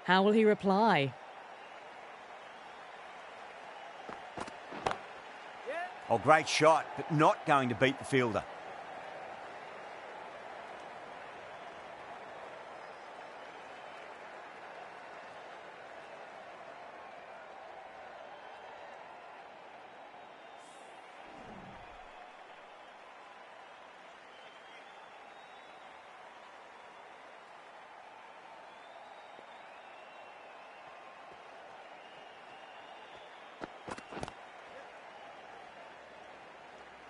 How will he reply? Oh, great shot, but not going to beat the fielder.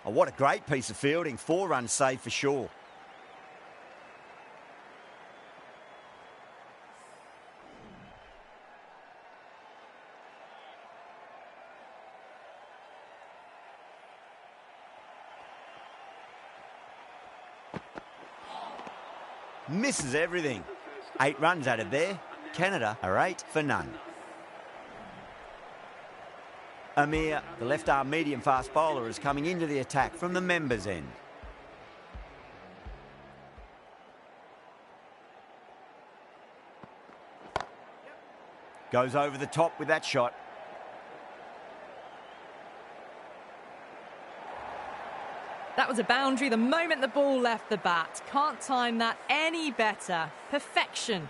Oh, what a great piece of fielding. 4 runs saved for sure. Misses everything. 8 runs added there. Canada are 8 for none. Amir, the left-arm medium-fast bowler, is coming into the attack from the members' end. Goes over the top with that shot. That was a boundary the moment the ball left the bat. Can't time that any better. Perfection.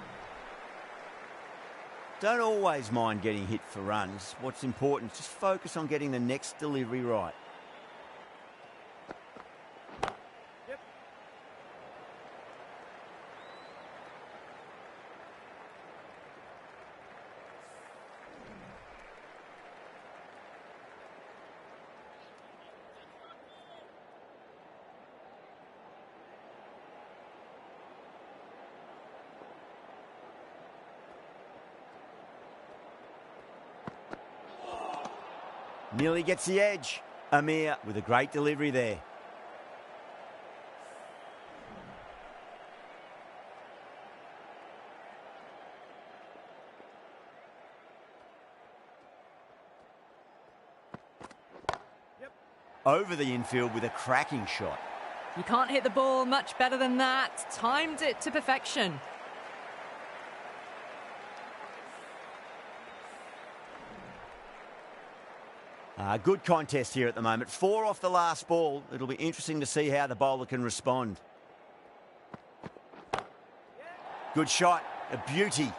Don't always mind getting hit for runs. What's important is just focus on getting the next delivery right. Nearly gets the edge. Amir with a great delivery there. Over the infield with a cracking shot. You can't hit the ball much better than that. Timed it to perfection. Good contest here at the moment. 4 off the last ball. It'll be interesting to see how the bowler can respond. Good shot. A beauty.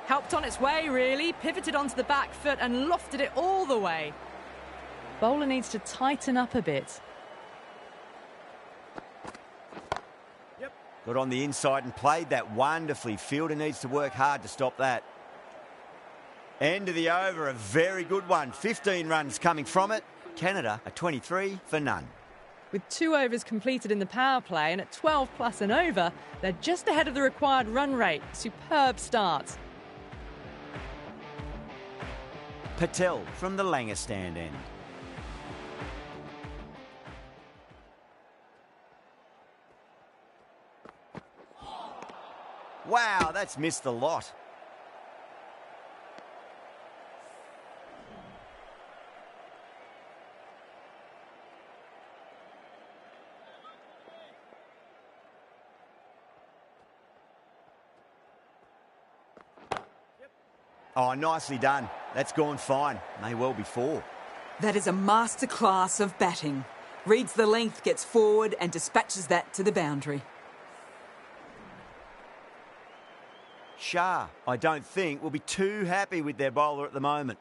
Helped on its way, really. Pivoted onto the back foot and lofted it all the way. Bowler needs to tighten up a bit. Got on the inside and played that wonderfully. Fielder needs to work hard to stop that. End of the over, a very good one. 15 runs coming from it. Canada are 23 for none. With 2 overs completed in the power play and at 12 plus and over, they're just ahead of the required run rate. Superb start. Patel from the Langer stand end. Wow, that's missed a lot. Oh, nicely done. That's gone fine. May well be 4. That is a masterclass of batting. Reads the length, gets forward and dispatches that to the boundary. Shah, I don't think, will be too happy with their bowler at the moment.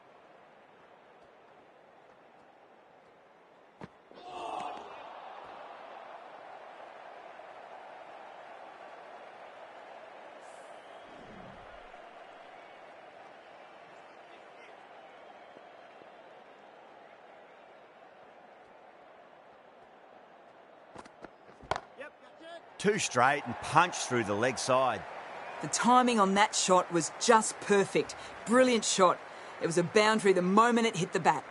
Too straight and punched through the leg side. The timing on that shot was just perfect. Brilliant shot. It was a boundary the moment it hit the bat.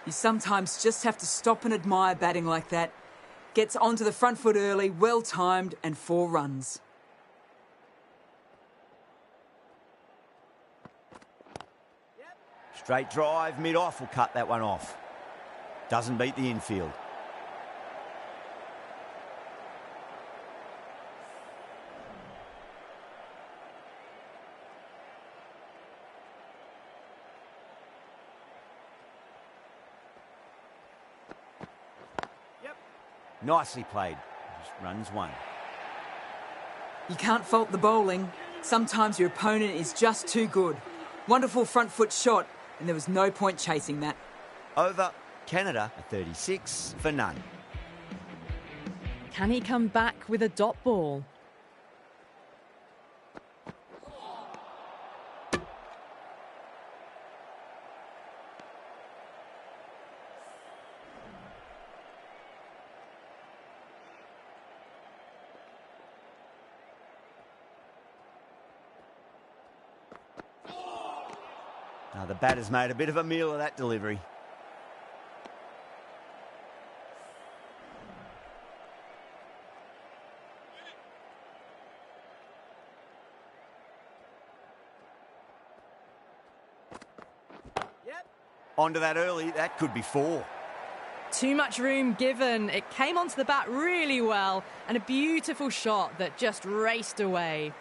You sometimes just have to stop and admire batting like that. Gets onto the front foot early, well timed, and 4 runs. Straight drive, mid-off will cut that one off. Doesn't beat the infield. Nicely played. Just runs one. You can't fault the bowling. Sometimes your opponent is just too good. Wonderful front foot shot, and there was no point chasing that. Over. Canada, a 36 for none. Can he come back with a dot ball? Now the batter's made a bit of a meal of that delivery. Onto that early, that could be 4. Too much room given. It came onto the bat really well, and a beautiful shot that just raced away.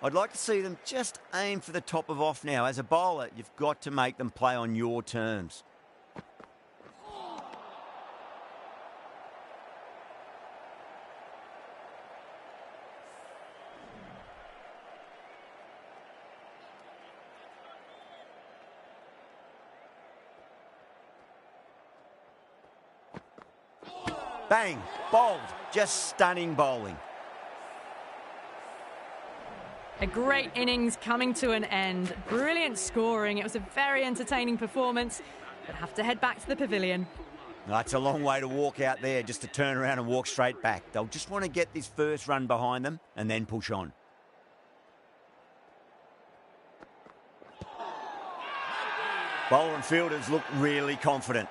I'd like to see them just aim for the top of off now. As a bowler, you've got to make them play on your terms. Bang, bowled, just stunning bowling. A great innings coming to an end. Brilliant scoring. It was a very entertaining performance, but have to head back to the pavilion. That's a long way to walk out there just to turn around and walk straight back. They'll just want to get this first run behind them and then push on. Bowler and fielders look really confident.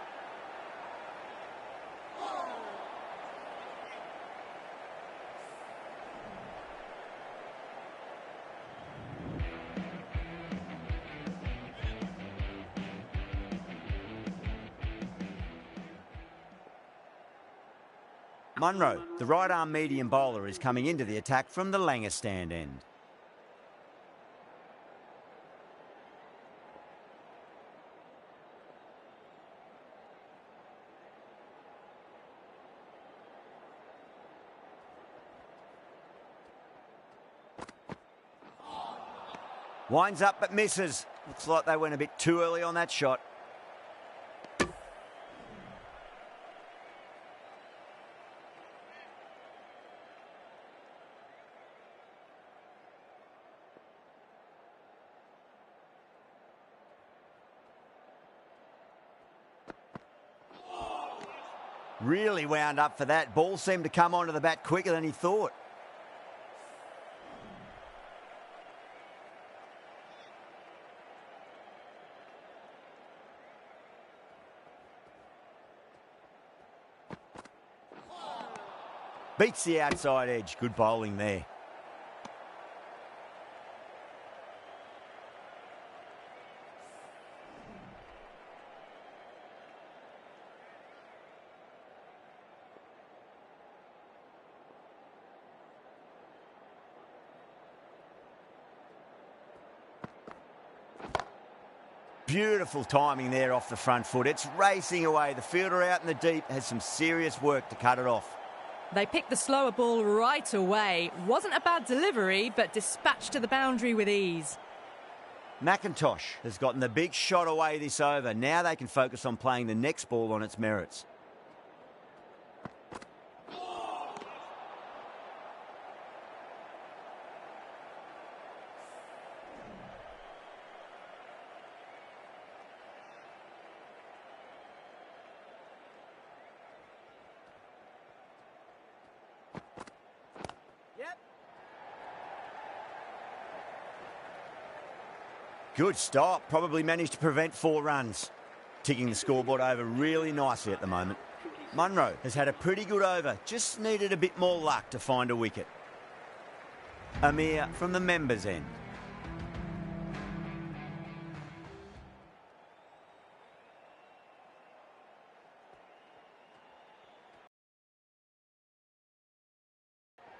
Munro, the right-arm medium bowler, is coming into the attack from the Langer stand end. Winds up but misses. Looks like they went a bit too early on that shot. Really wound up for that. Ball seemed to come onto the bat quicker than he thought. Beats the outside edge. Good bowling there. Beautiful timing there off the front foot. It's racing away. The fielder out in the deep has some serious work to cut it off. They picked the slower ball right away. Wasn't a bad delivery, but dispatched to the boundary with ease. McIntosh has gotten the big shot away this over. Now they can focus on playing the next ball on its merits. Good stop. Probably managed to prevent 4 runs. Ticking the scoreboard over really nicely at the moment. Munro has had a pretty good over. Just needed a bit more luck to find a wicket. Amir from the members' end.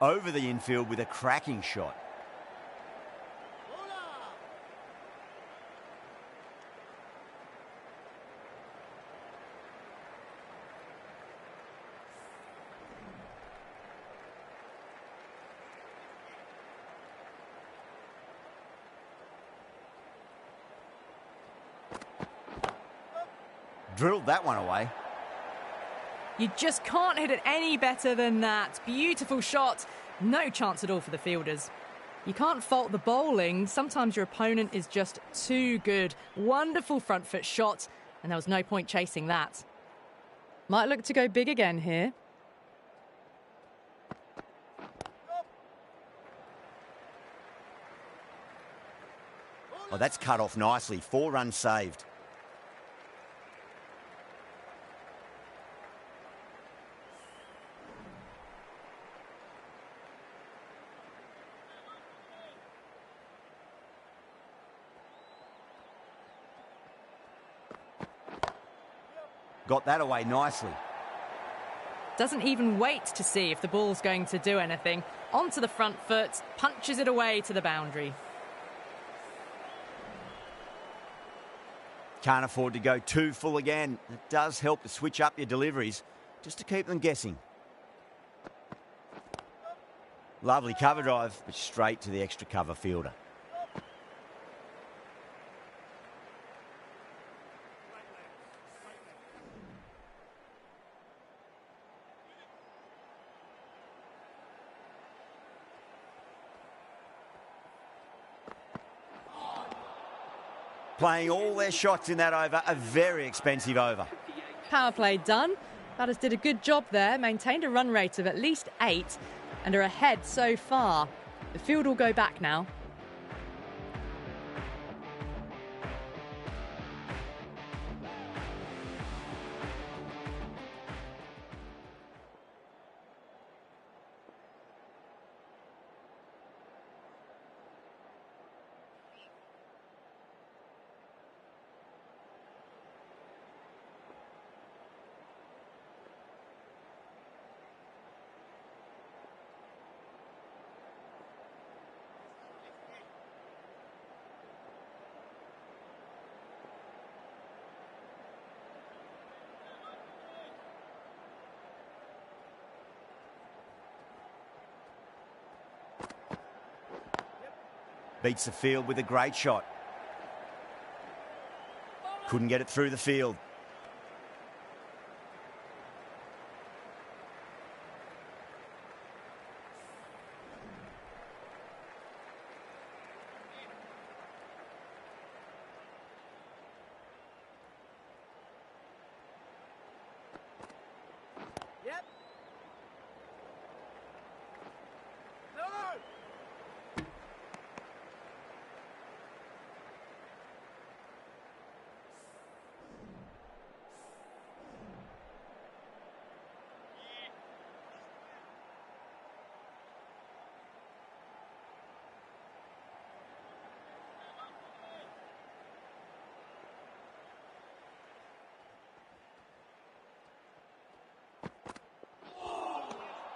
Over the infield with a cracking shot. Drilled that one away. You just can't hit it any better than that. Beautiful shot. No chance at all for the fielders. You can't fault the bowling. Sometimes your opponent is just too good. Wonderful front foot shot, and there was no point chasing that. Might look to go big again here. Oh, that's cut off nicely. 4 runs saved. Got that away nicely. Doesn't even wait to see if the ball's going to do anything. Onto the front foot, punches it away to the boundary. Can't afford to go too full again. It does help to switch up your deliveries, just to keep them guessing. Lovely cover drive, but straight to the extra cover fielder. Playing all their shots in that over, a very expensive over. Power play done. Batters did a good job there, maintained a run rate of at least 8 and are ahead so far. The field will go back now. Beats the field with a great shot. Couldn't get it through the field.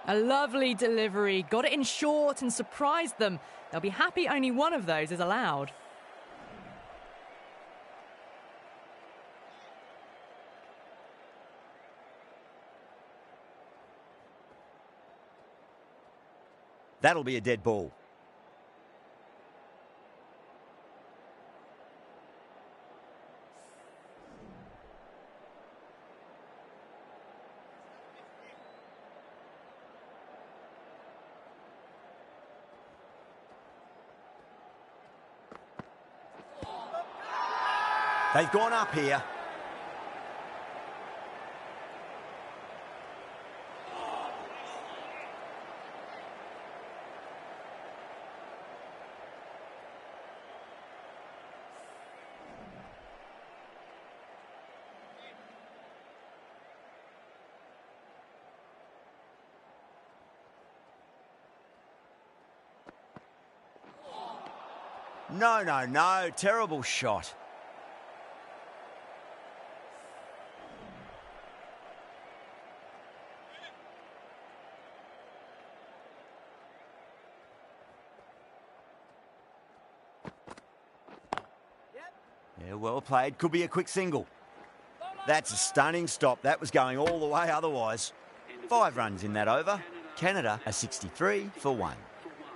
A lovely delivery, got it in short and surprised them. They'll be happy only one of those is allowed. That'll be a dead ball. They've gone up here. No. Terrible shot. Yeah, well played. Could be a quick single. That's a stunning stop. That was going all the way otherwise. 5 runs in that over. Canada are 63 for 1.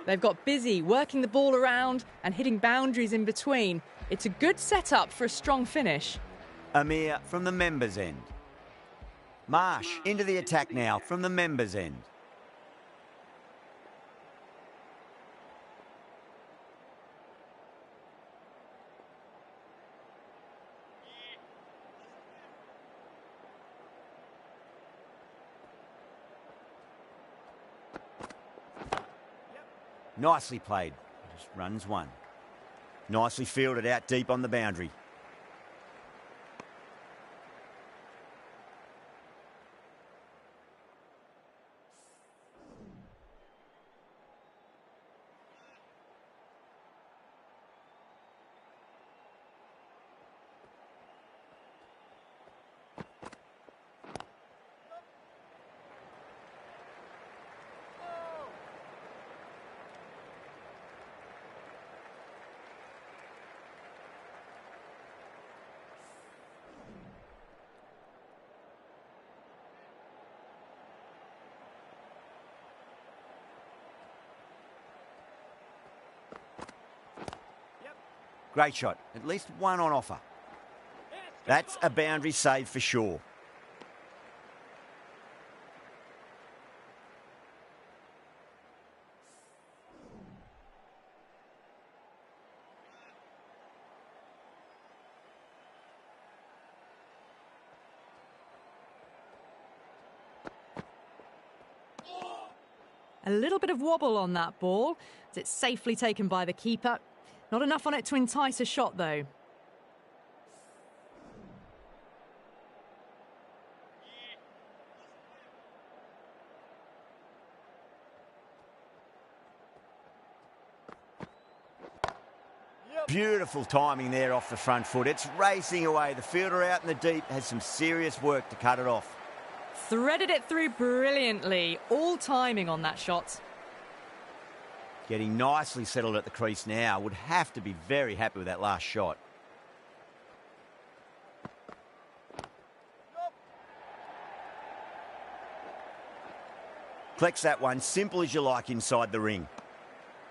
They've got busy, working the ball around and hitting boundaries in between. It's a good setup for a strong finish. Amir from the members' end. Marsh into the attack now from the members' end. Nicely played. Just runs one. Nicely fielded out deep on the boundary. Great shot. At least one on offer. That's a boundary save for sure. A little bit of wobble on that ball, as it's safely taken by the keeper. Not enough on it to entice a shot, though. Beautiful timing there off the front foot. It's racing away. The fielder out in the deep has some serious work to cut it off. Threaded it through brilliantly. All timing on that shot. Getting nicely settled at the crease now. Would have to be very happy with that last shot. Collects that one, simple as you like, inside the ring.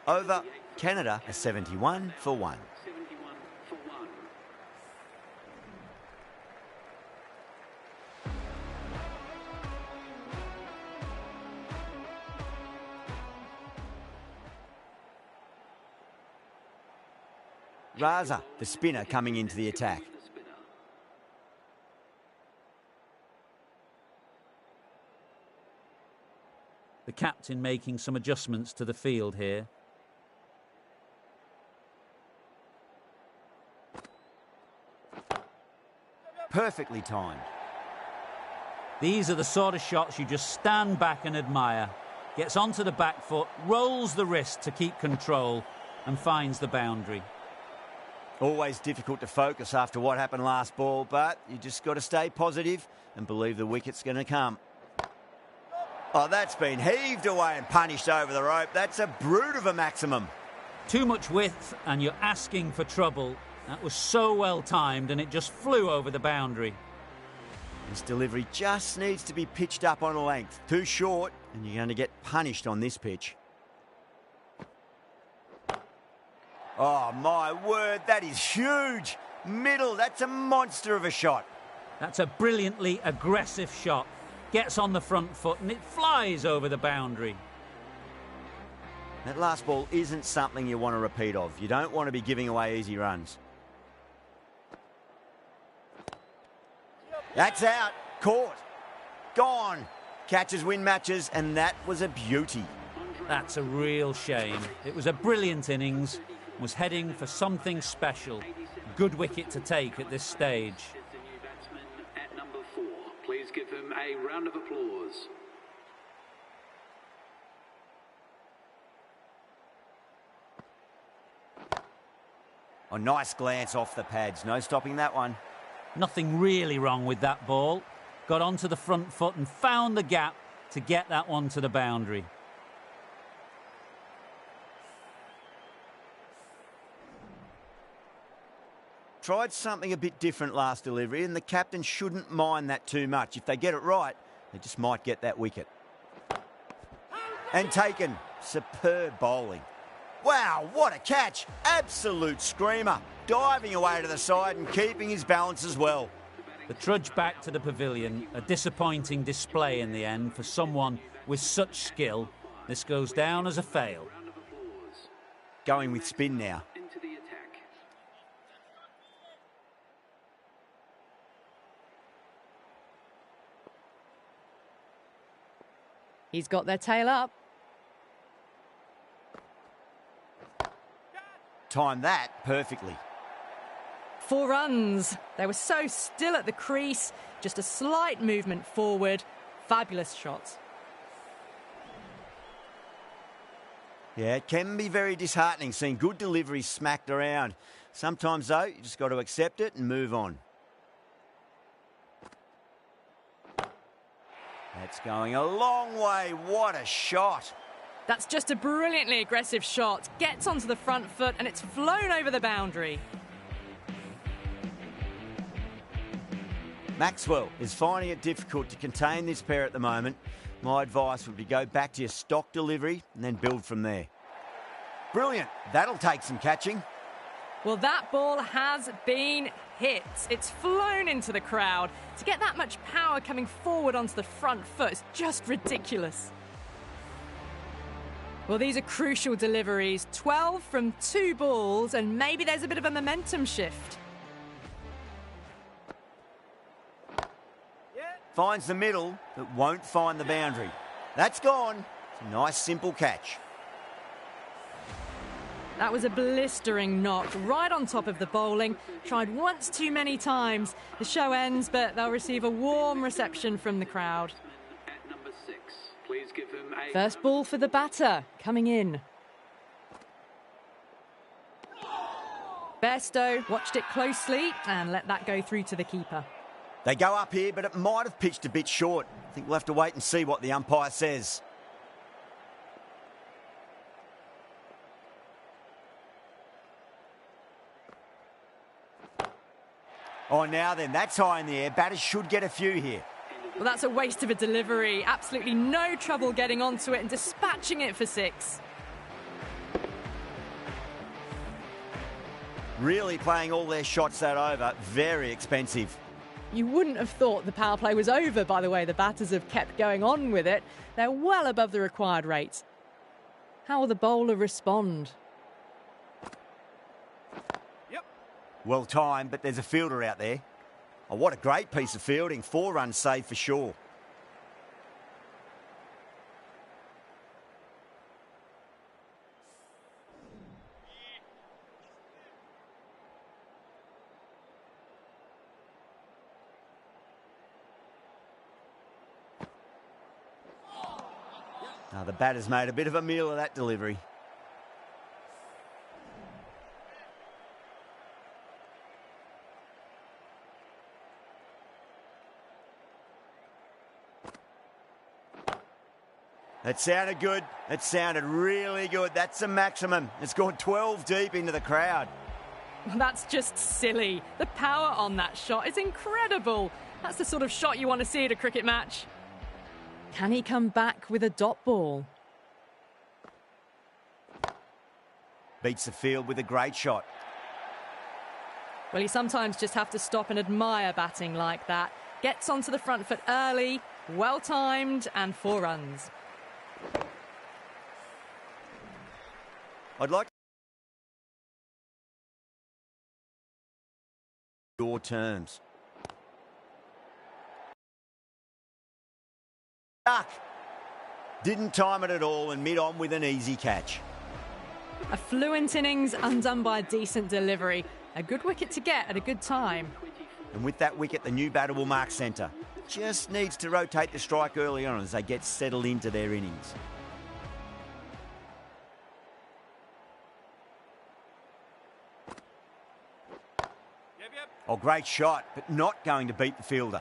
Over, Canada, a 71 for 1. Raza, the spinner, coming into the attack. The captain making some adjustments to the field here. Perfectly timed. These are the sort of shots you just stand back and admire. Gets onto the back foot, rolls the wrist to keep control and finds the boundary. Always difficult to focus after what happened last ball, but you just got to stay positive and believe the wicket's going to come. Oh, that's been heaved away and punished over the rope. That's a brute of a maximum. Too much width and you're asking for trouble. That was so well timed and it just flew over the boundary. This delivery just needs to be pitched up on a length. Too short and you're going to get punished on this pitch. Oh, my word, that is huge. Middle, that's a monster of a shot. That's a brilliantly aggressive shot. Gets on the front foot and it flies over the boundary. That last ball isn't something you want to repeat of. You don't want to be giving away easy runs. That's out. Caught. Gone. Catches win matches, and that was a beauty. That's a real shame. It was a brilliant innings. Was heading for something special. Good wicket to take at this stage. The new batsman at number 4. Please give him a round of applause. A nice glance off the pads. No stopping that one. Nothing really wrong with that ball. Got onto the front foot and found the gap to get that one to the boundary. Tried something a bit different last delivery, and the captain shouldn't mind that too much. If they get it right, they just might get that wicket. And taken. Superb bowling. Wow, what a catch. Absolute screamer. Diving away to the side and keeping his balance as well. The trudge back to the pavilion, a disappointing display in the end for someone with such skill. This goes down as a fail. Going with spin now. Into the attack. He's got their tail up. Timed that perfectly. 4 runs. They were so still at the crease. Just a slight movement forward. Fabulous shot. Yeah, it can be very disheartening seeing good deliveries smacked around. Sometimes, though, you just got to accept it and move on. That's going a long way. What a shot. That's just a brilliantly aggressive shot. Gets onto the front foot and it's flown over the boundary. Maxwell is finding it difficult to contain this pair at the moment. My advice would be go back to your stock delivery and then build from there. Brilliant. That'll take some catching. Well, that ball has been hit. It's flown into the crowd. To get that much power coming forward onto the front foot is just ridiculous. Well, these are crucial deliveries. 12 from 2 balls, and maybe there's a bit of a momentum shift. Finds the middle, but won't find the boundary. That's gone. It's a nice, simple catch. That was a blistering knock right on top of the bowling. Tried once too many times. The show ends, but they'll receive a warm reception from the crowd. At number 6, please give him a First ball for the batter, coming in. Bairstow watched it closely and let that go through to the keeper. They go up here, but it might have pitched a bit short. I think we'll have to wait and see what the umpire says. Oh, now then, that's high in the air. Batters should get a few here. Well, that's a waste of a delivery. Absolutely no trouble getting onto it and dispatching it for 6. Really playing all their shots that over. Very expensive. You wouldn't have thought the power play was over by the way the batters have kept going on with it. They're well above the required rate. How will the bowler respond? Well timed, but there's a fielder out there. Oh, what a great piece of fielding. 4 runs saved for sure. Now the batter's made a bit of a meal of that delivery. That sounded good. It sounded really good. That's the maximum. It's gone 12 deep into the crowd. Well, that's just silly. The power on that shot is incredible. That's the sort of shot you want to see at a cricket match. Can he come back with a dot ball? Beats the field with a great shot. Well, you sometimes just have to stop and admire batting like that. Gets onto the front foot early, well timed, and 4 runs. I'd like your terms. Duck. Didn't time it at all and mid-on with an easy catch. A fluent innings undone by a decent delivery. A good wicket to get at a good time. And with that wicket, the new batter will mark centre. Just needs to rotate the strike early on as they get settled into their innings. Oh, great shot, but not going to beat the fielder.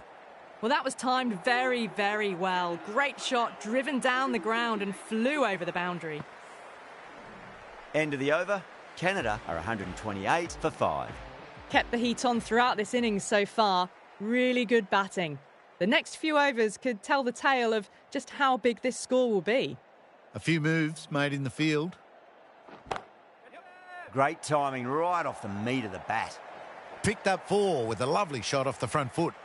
Well, that was timed very, very well. Great shot, driven down the ground and flew over the boundary. End of the over. Canada are 128 for 5. Kept the heat on throughout this innings so far. Really good batting. The next few overs could tell the tale of just how big this score will be. A few moves made in the field. Great timing right off the meat of the bat. Picked up 4 with a lovely shot off the front foot.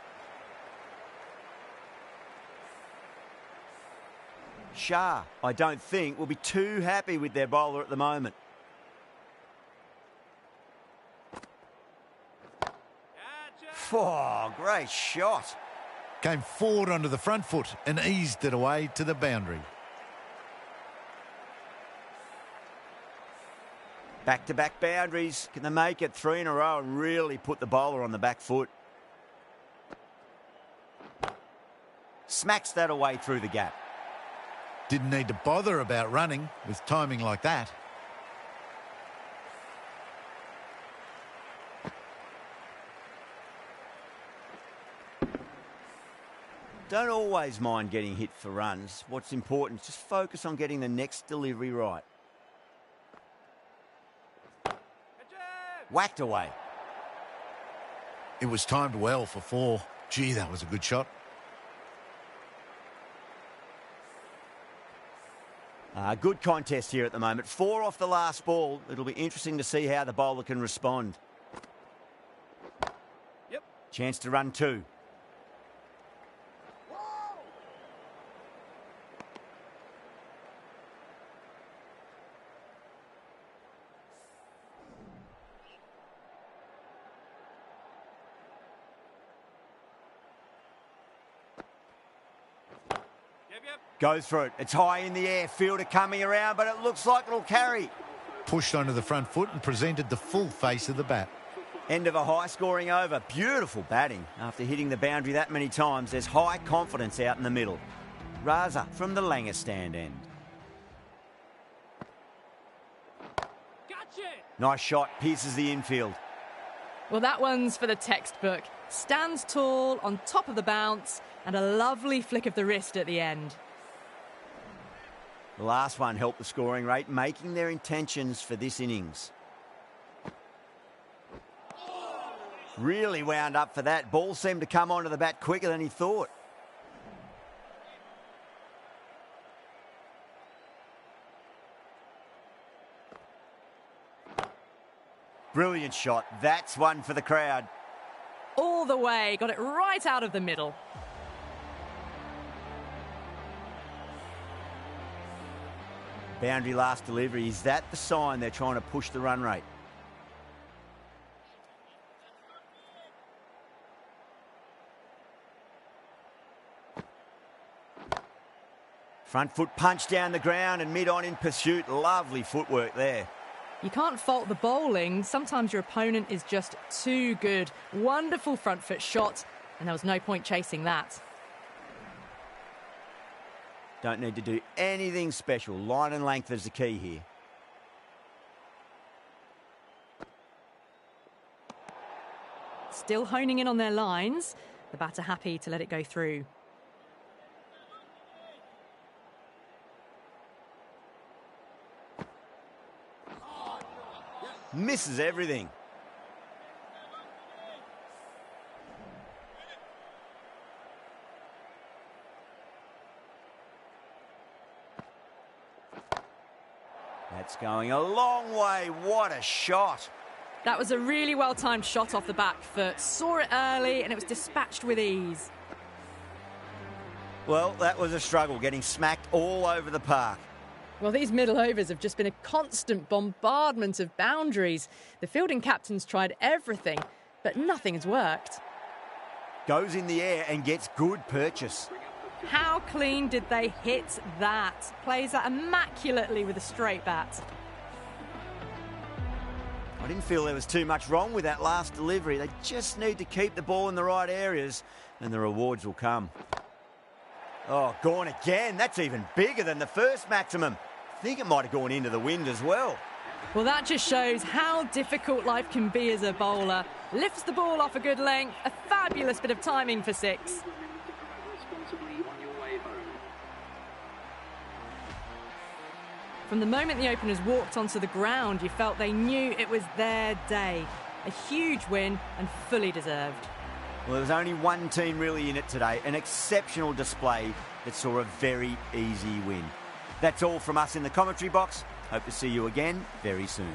Shah, I don't think, will be too happy with their bowler at the moment. Oh, great shot. Came forward onto the front foot and eased it away to the boundary. Back-to-back boundaries. Can they make it 3 in a row and really put the bowler on the back foot? Smacks that away through the gap. Didn't need to bother about running with timing like that. Don't always mind getting hit for runs. What's important is just focus on getting the next delivery right. Whacked away. It was timed well for 4. Gee, that was a good shot. Good contest here at the moment. 4 off the last ball. It'll be interesting to see how the bowler can respond. Yep. Chance to run 2. Goes for it. It's high in the air. Fielder coming around, but it looks like it'll carry. Pushed onto the front foot and presented the full face of the bat. End of a high-scoring over. Beautiful batting. After hitting the boundary that many times, there's high confidence out in the middle. Raza from the Langer stand end. Gotcha. Nice shot. Pierces the infield. Well, that one's for the textbook. Stands tall, on top of the bounce, and a lovely flick of the wrist at the end. The last one helped the scoring rate, making their intentions for this innings. Really wound up for that. Ball seemed to come onto the bat quicker than he thought. Brilliant shot. That's one for the crowd. All the way, got it right out of the middle. Boundary last delivery. Is that the sign they're trying to push the run rate? Front foot punch down the ground and mid-on in pursuit. Lovely footwork there. You can't fault the bowling. Sometimes your opponent is just too good. Wonderful front foot shot, and there was no point chasing that. Don't need to do anything special. Line and length is the key here. Still honing in on their lines. The batter happy to let it go through. Misses everything. That's going a long way. What a shot. That was a really well-timed shot off the back foot. Saw it early and it was dispatched with ease. Well, that was a struggle, getting smacked all over the park. Well, these middle overs have just been a constant bombardment of boundaries. The fielding captains tried everything, but nothing has worked. Goes in the air and gets good purchase. How clean did they hit that? Plays that immaculately with a straight bat. I didn't feel there was too much wrong with that last delivery. They just need to keep the ball in the right areas and the rewards will come. Oh, gone again. That's even bigger than the first maximum. I think it might have gone into the wind as well. Well, that just shows how difficult life can be as a bowler. Lifts the ball off a good length. A fabulous bit of timing for 6. From the moment the openers walked onto the ground, you felt they knew it was their day. A huge win and fully deserved. Well, there was only one team really in it today. An exceptional display that saw a very easy win. That's all from us in the commentary box. Hope to see you again very soon.